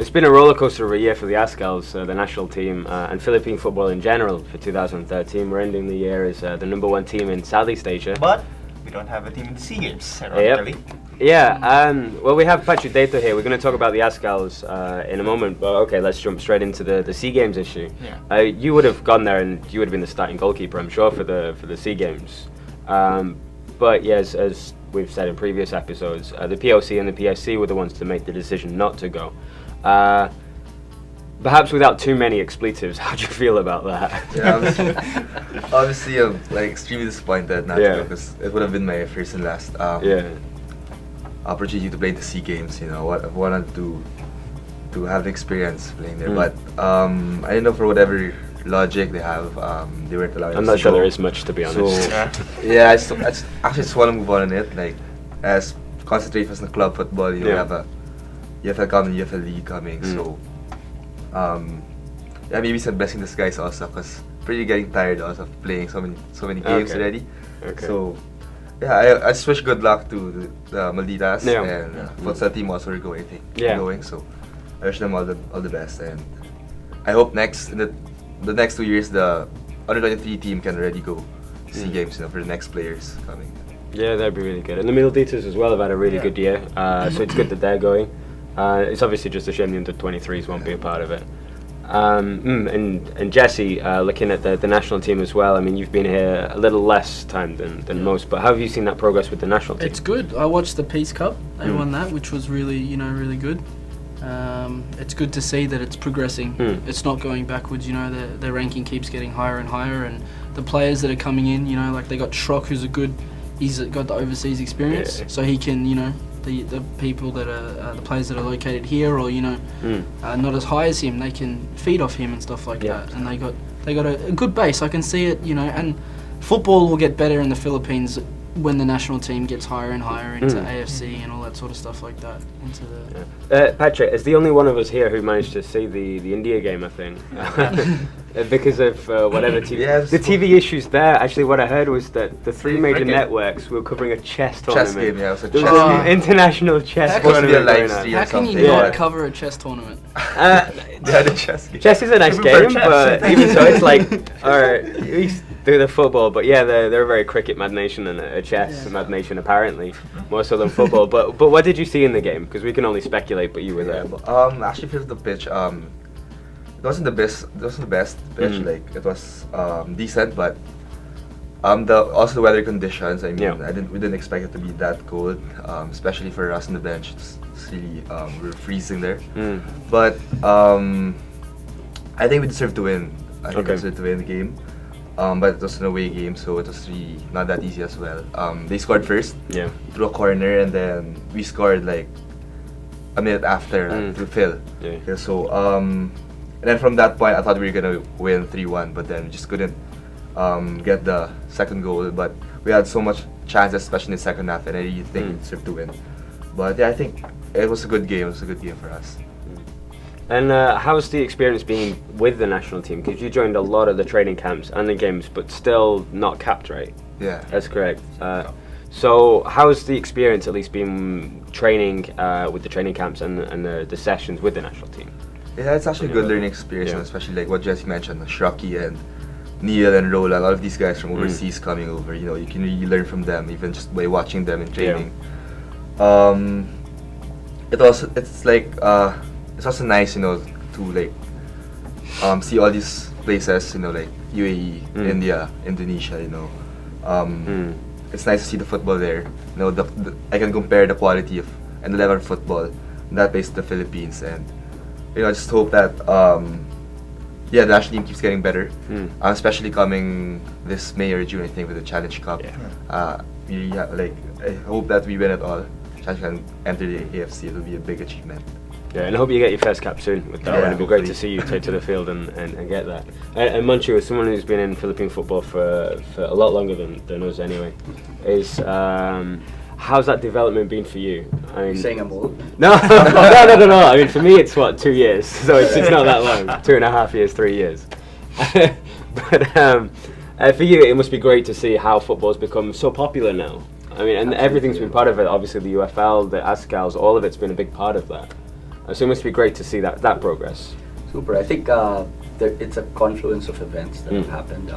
It's been a rollercoaster of a year for the Azkals, the national team, and Philippine football in general for 2013. We're ending the year as the #1 team in Southeast Asia. But we don't have a team in the SEA Games, ironically. Yeah, well, we have Patrick Data here. We're going to talk about the Azkals in a moment, but okay, let's jump straight into the SEA Games issue. Yeah. You would have gone there and you would have been the starting goalkeeper, I'm sure, for the SEA Games. But yes, as we've said in previous episodes, the POC and the PSC were the ones to make the decision not to go. Perhaps without too many expletives, how do you feel about that? Yeah, obviously I'm like extremely disappointed not to go, because it would have been my first and last opportunity to play the SEA Games. You know, I wanted to have the experience playing there, but I don't know, for whatever logic they have, they weren't allowed. I'm not sure there is much, to be honest. So yeah, I just want to move on in it. Like, as concentrate as the club football, you know, you have a UFL coming, UFL League coming, so yeah, maybe some blessing in disguise also, because pretty getting tired also of playing so many games already. Okay. So yeah, I just wish good luck to the Malditas and futsal team also are going. So I wish them all the best, and I hope in the next 2 years the under-23 team can already go SEA Games, you know, for the next players coming. Yeah, that'd be really good. And the Malditas as well have had a really good year, so it's good that they're going. It's obviously just a shame the under-23s won't be a part of it. And Jesse, looking at the national team as well, I mean, you've been here a little less time than most, but how have you seen that progress with the national team? It's good. I watched the Peace Cup. They won that, which was really, really good. It's good to see that it's progressing. It's not going backwards. You know, their ranking keeps getting higher and higher, and the players that are coming in, you know, like they got Schrock, he's got the overseas experience, so he can, you know, the people that are the players that are located here, or, you know, not as high as him, they can feed off him and stuff like that. And they got a good base. I can see it, you know, and football will get better in the Philippines when the national team gets higher and higher into AFC and all that sort of stuff like that. Patrick, as the only one of us here who managed to see the India game, I think, because of whatever TV, the TV issues there. Actually, what I heard was that the three major networks were covering a chess tournament. Chess game, yeah, it was a chess game. International chess tournament. How can you not cover a chess tournament? The chess game. Chess is a nice game, but even so, it's like, alright, we do the football, but yeah, they're a very cricket mad nation and a chess mad nation apparently, more so than football. But what did you see in the game? Because we can only speculate, but you were there. Actually, for the pitch, it wasn't the best pitch. Like, it was decent, but also the weather conditions. I mean, we didn't expect it to be that cold, especially for us on the bench. It's really we were freezing there. But I think we deserved to win. I think we deserved to win the game. But it was an away game, so it was really not that easy as well. They scored first through a corner, and then we scored like a minute after through Phil. So and then from that point, I thought we were gonna win 3-1, but then we just couldn't get the second goal. But we had so much chances, especially in the second half, and I really think we deserved to win. But yeah, I think it was a good game. It was a good game for us. And how's the experience been with the national team? Because you joined a lot of the training camps and the games, but still not capped, right? Yeah. That's correct. So how's the experience at least been training with the training camps and the sessions with the national team? Yeah, it's actually a good learning experience, especially like what Jesse mentioned, Shraki and Neil and Roland, a lot of these guys from overseas coming over. You know, you can really learn from them, even just by watching them in training. It's also nice, you know, to like see all these places, you know, like UAE, India, Indonesia, you know. It's nice to see the football there. You know, I can compare the quality and the level of football in that place to the Philippines, and you know, I just hope that the national team keeps getting better, especially coming this May or June, I think, with the Challenge Cup. I hope that we win it all. Challenge can enter the AFC. It will be a big achievement. Yeah, and I hope you get your first cap soon with that one. It'd be great to see you take to the field and get that. And Manchu, as someone who's been in Philippine football for a lot longer than us anyway, how's that development been for you? I mean, you're saying I'm old? No. I mean, for me it's 2 years, so it's not that long. 2.5 years, 3 years. But for you, it must be great to see how football's become so popular now. I mean, and everything's been part of it. Obviously, the UFL, the Azkals, all of it's been a big part of that. So it must be great to see that progress. Super. I think it's a confluence of events that have happened.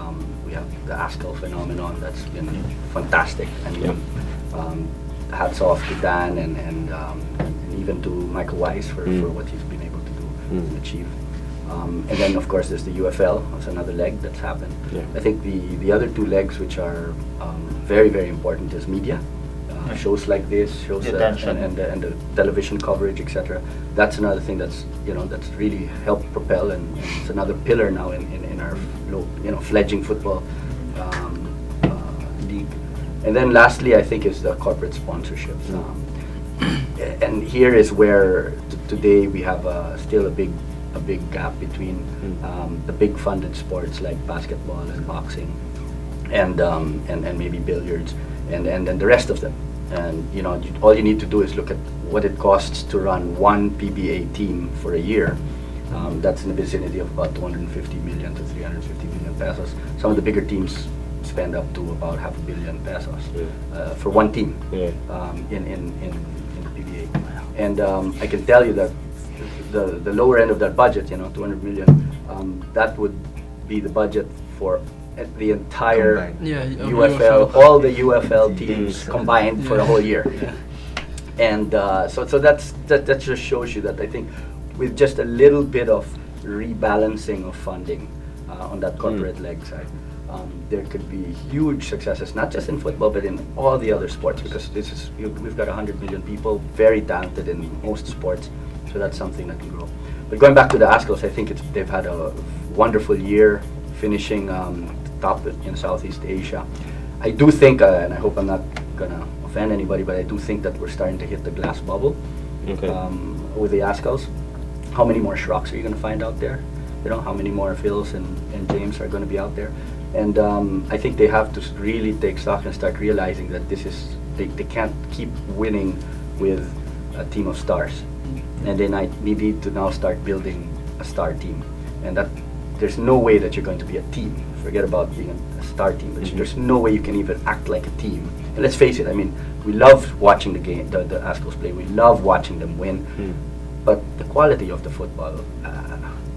We have the Azkals phenomenon that's been fantastic. I mean, hats off to Dan and even to Michael Weiss for what he's been able to do and achieve. And then, of course, there's the UFL. That's another leg that's happened. Yeah. I think the other two legs, which are very, very important, is media. Shows like this, shows and the television coverage, etc. That's another thing that's that's really helped propel, and it's another pillar now in our fledgling football league. And then lastly, I think is the corporate sponsorships. And here is where today we have still a big gap between the big funded sports like basketball and boxing, and maybe billiards, and the rest of them. And all you need to do is look at what it costs to run one PBA team for a year. That's in the vicinity of about 250 million to 350 million pesos. Some of the bigger teams spend up to about $500 million pesos for one team in the PBA. And I can tell you that the lower end of that budget, 200 million, that would be the budget for the entire UFL, all the UFL teams combined for a whole year. And so that just shows you that I think with just a little bit of rebalancing of funding on that corporate leg side, there could be huge successes, not just in football but in all the other sports, because we've got 100 million people, very talented in most sports, so that's something that can grow. But going back to the Azkals, I think they've had a wonderful year, finishing top in Southeast Asia. I do think, and I hope I'm not gonna offend anybody, but I do think that we're starting to hit the glass bubble with the Azkals. How many more Shrocks are you gonna find out there? How many more Phils and James are gonna be out there? And I think they have to really take stock and start realizing that they can't keep winning with a team of stars, and they need to now start building a star team, and that there's no way that you're going to be a team. Forget about being a star team, but there's no way you can even act like a team. And let's face it, I mean, we love watching the game, the Azkals play. We love watching them win, but the quality of the football.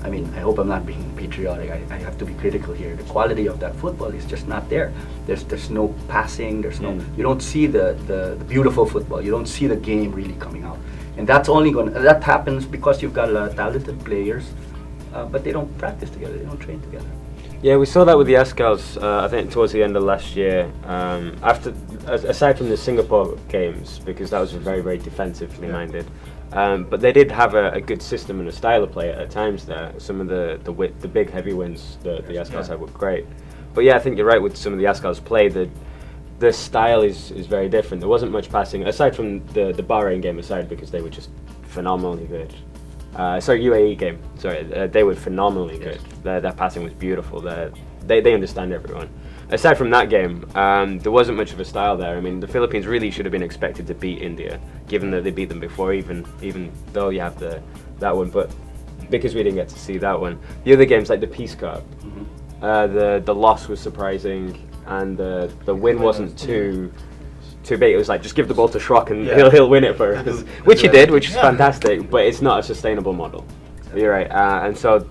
I mean, I hope I'm not being patriotic. I have to be critical here. The quality of that football is just not there. There's no passing. There's no. You don't see the beautiful football. You don't see the game really coming out, and that happens because you've got a lot of talented players, but they don't practice together. They don't train together. Yeah, we saw that with the Azkals, I think towards the end of last year. Aside from the Singapore games, because that was very, very defensively minded. But they did have a good system and a style of play at times there. Some of the big heavy wins the Azkals had were great. But yeah, I think you're right with some of the Azkals play. The style is very different. There wasn't much passing, aside from the Bahrain game aside, because they were just phenomenally good. UAE game. They were phenomenally good. Their passing was beautiful. They understand everyone. Aside from that game, there wasn't much of a style there. I mean, the Philippines really should have been expected to beat India, given that they beat them before, even though you have that one. But because we didn't get to see that one, the other games like the Peace Cup, the loss was surprising, and the win wasn't too big. It was like, just give the ball to Schrock and he'll win it for us, which he did, which is fantastic. But it's not a sustainable model. You're right, and so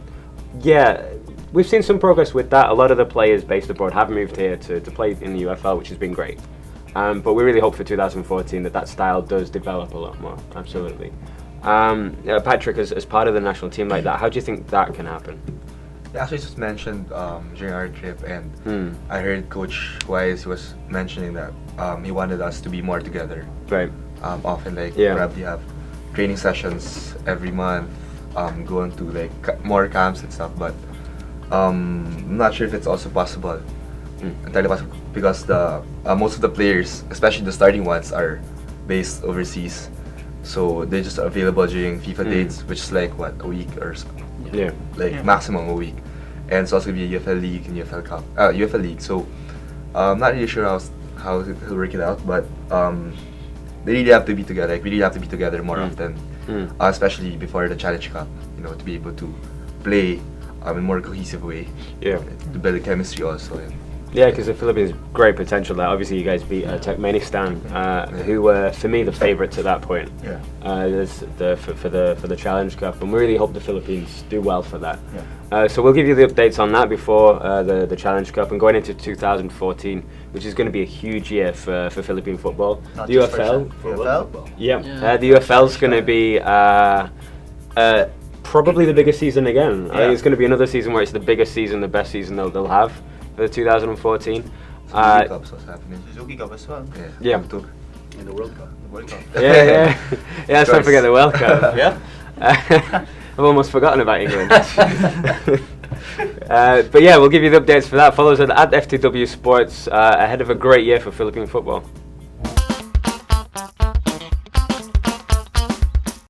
we've seen some progress with that. A lot of the players based abroad have moved here to play in the UFL, which has been great. But we really hope for 2014 that style does develop a lot more. Absolutely. Patrick, as part of the national team like that, how do you think that can happen? Yeah, actually, just mentioned during our trip, and I heard Coach Wise was mentioning that he wanted us to be more together. Right. Often, probably have training sessions every month, going to more camps and stuff. But I'm not sure if it's also possible. Entirely possible, because most of the players, especially the starting ones, are based overseas, so they're just available during FIFA dates, which is like a week or so. Maximum a week, and it's also gonna be a UFL League and UFL League. So I'm not really sure how he'll work it out, but they really have to be together. We really have to be together more often, especially before the Challenge Cup. To be able to play in a more cohesive way. To build a chemistry also. Yeah, because the Philippines great potential there. Obviously, you guys beat Turkmenistan, who were for me the favourites at that point. Yeah. For the Challenge Cup, and we really hope the Philippines do well for that. Yeah. So we'll give you the updates on that before the Challenge Cup and going into 2014, which is going to be a huge year for Philippine football. Not The just for UFL, For world UFL? football. yeah, the UFL's going to be probably the biggest season again. I think it's going to be another season where it's the biggest season, the best season they'll have for the 2014. Suzuki Cups was happening. Suzuki Cup as well. Yeah. Tuk. In the World Cup. The World Cup. Yeah. Let's not forget the World Cup. Yeah. I've almost forgotten about England. But yeah, we'll give you the updates for that. Follow us at FTW Sports ahead of a great year for Philippine football.